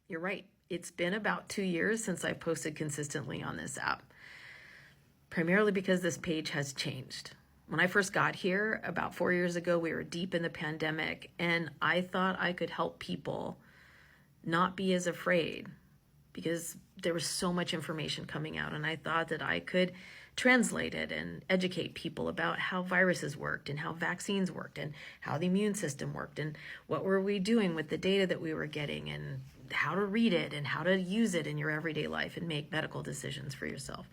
You're right. It's been about 2 years since I posted consistently on this app, primarily because this page has changed. When I first got here about 4 years ago, we were deep in the pandemic, and I thought I could help people not be as afraid because there was so much information coming out, and I thought that I could translate it and educate people about how viruses worked and how vaccines worked and how the immune system worked and what were we doing with the data that we were getting and how to read it and how to use it in your everyday life and make medical decisions for yourself.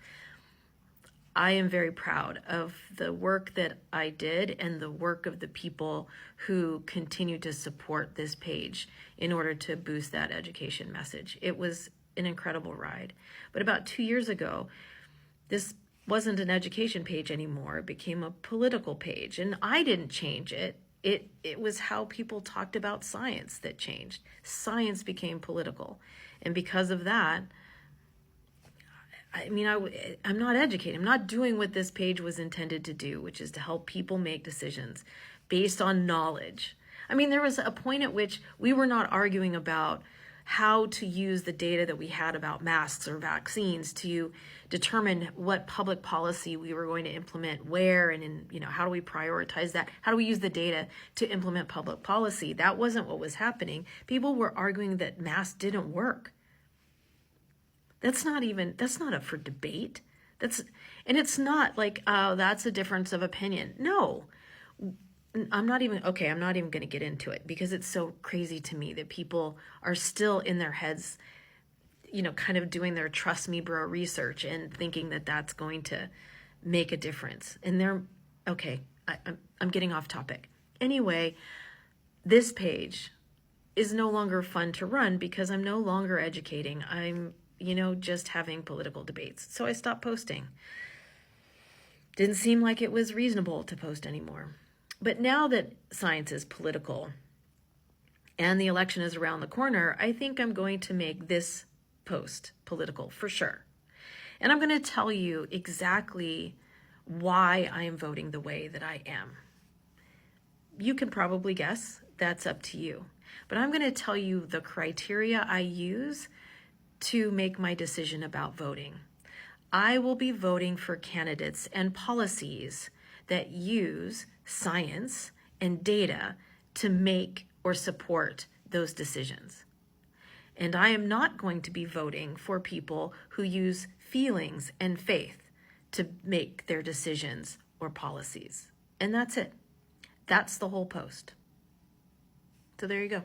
I am very proud of the work that I did and the work of the people who continue to support this page in order to boost that education message. It was an incredible ride. But about 2 years ago, this wasn't an education page anymore. It became a political page, and I didn't change it. It was how people talked about science that changed. Science became political. And because of that, I'm not educated. I'm not doing what this page was intended to do, which is to help people make decisions based on knowledge. I mean, there was a point at which we were not arguing about how to use the data that we had about masks or vaccines to determine what public policy we were going to implement where and in, how do we prioritize that? How do we use the data to implement public policy? That wasn't what was happening. People were arguing that masks didn't work. That's not up for debate. And it's not like, oh, that's a difference of opinion. No, I'm not even going to get into it because it's so crazy to me that people are still in their heads, kind of doing their trust me bro research and thinking that that's going to make a difference. And I'm getting off topic. Anyway, this page is no longer fun to run because I'm no longer educating. I'm just having political debates. So I stopped posting. Didn't seem like it was reasonable to post anymore. But now that science is political and the election is around the corner, I think I'm going to make this post political for sure. And I'm going to tell you exactly why I am voting the way that I am. You can probably guess. That's up to you. But I'm going to tell you the criteria I use to make my decision about voting. I will be voting for candidates and policies that use science and data to make or support those decisions. And I am not going to be voting for people who use feelings and faith to make their decisions or policies. And that's it. That's the whole post. So there you go.